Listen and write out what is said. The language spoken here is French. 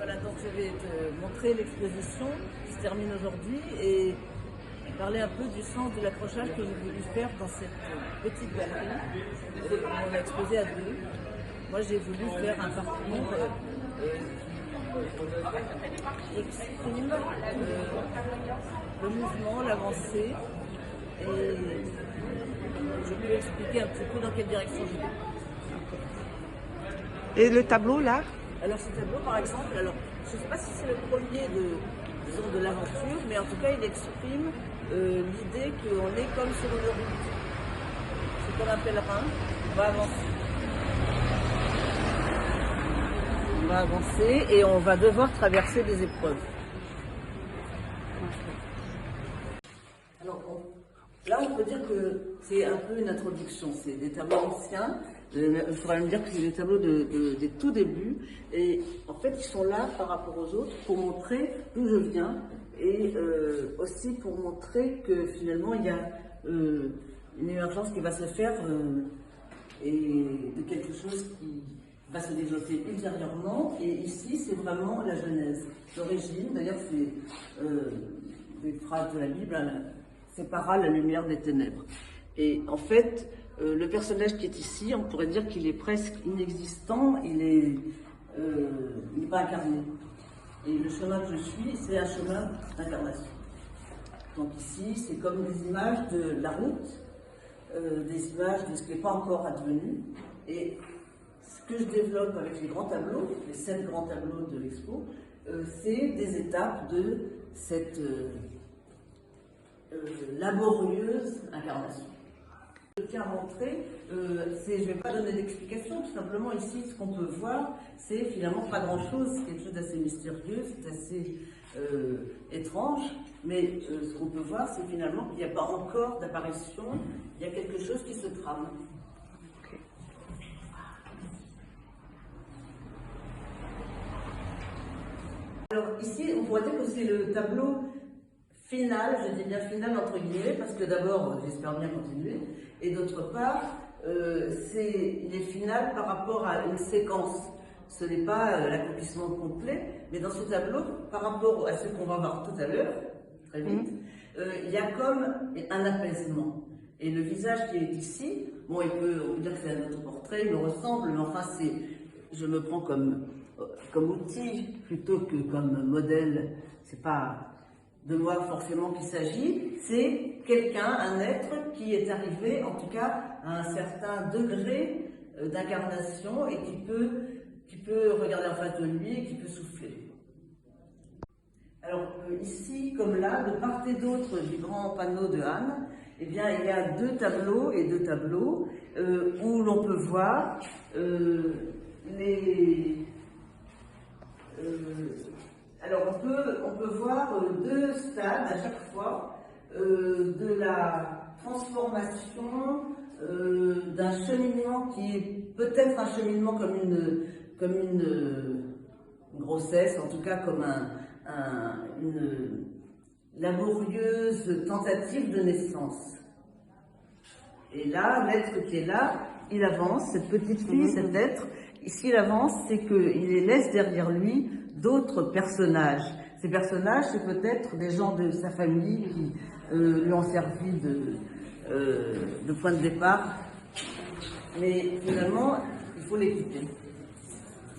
Voilà, donc je vais te montrer l'exposition qui se termine aujourd'hui et parler un peu du sens de l'accrochage que j'ai voulu faire dans cette petite galerie où on a exposé à deux. Moi, j'ai voulu faire un parcours qui exprime le mouvement, l'avancée, et je peux expliquer un petit peu dans quelle direction je vais. Et le tableau là? Alors ce tableau par exemple, alors je ne sais pas si c'est le premier de l'aventure, mais en tout cas il exprime l'idée qu'on est comme sur une route. C'est comme un pèlerin, on va avancer. On va avancer et on va devoir traverser des épreuves. Alors là on peut dire que c'est un peu une introduction, c'est des tableaux anciens. Il faudra me dire que c'est des tableaux des tout débuts, et en fait ils sont là par rapport aux autres pour montrer d'où je viens, et aussi pour montrer que finalement il y a une émergence qui va se faire et de quelque chose qui va se développer ultérieurement. Et ici c'est vraiment la genèse, l'origine. D'ailleurs c'est des phrases de la Bible, hein, sépara la lumière des ténèbres. Et en fait, le personnage qui est ici, on pourrait dire qu'il est presque inexistant, il n'est pas incarné. Et le chemin que je suis, c'est un chemin d'incarnation. Donc ici, c'est comme des images de la route, des images de ce qui n'est pas encore advenu. Et ce que je développe avec les grands tableaux, les 7 grands tableaux de l'expo, c'est des étapes de cette laborieuse incarnation. Je tiens à montrer, je ne vais pas donner d'explication, tout simplement ici ce qu'on peut voir, c'est finalement pas grand chose, c'est quelque chose d'assez mystérieux, c'est assez étrange, mais ce qu'on peut voir c'est finalement qu'il n'y a pas encore d'apparition, il y a quelque chose qui se trame. Alors ici on pourrait dire que c'est le tableau final, je dis bien final entre guillemets, parce que d'abord, j'espère bien continuer, et d'autre part, il est final par rapport à une séquence. Ce n'est pas l'accomplissement complet, mais dans ce tableau, par rapport à ce qu'on va voir tout à l'heure, très vite, il y a comme un apaisement. Et le visage qui est ici, bon, on peut dire que c'est un autre portrait, il me ressemble, mais enfin, je me prends comme outil plutôt que comme modèle. C'est pas de moi forcément qu'il s'agit, c'est quelqu'un, un être qui est arrivé en tout cas à un certain degré d'incarnation et qui peut regarder en face de lui et qui peut souffler. Alors ici comme là, de part et d'autre du grand panneau de Anne, eh bien il y a deux tableaux où l'on peut voir alors on peut voir deux stades à chaque fois de la transformation d'un cheminement qui est peut-être un cheminement comme une grossesse, en tout cas comme une laborieuse tentative de naissance. Et là, l'être qui est là, il avance, cette petite fille, cet être, ici il avance, c'est qu'il laisse derrière lui d'autres personnages. Ces personnages, c'est peut-être des gens de sa famille qui lui ont servi de point de départ. Mais finalement, il faut les quitter.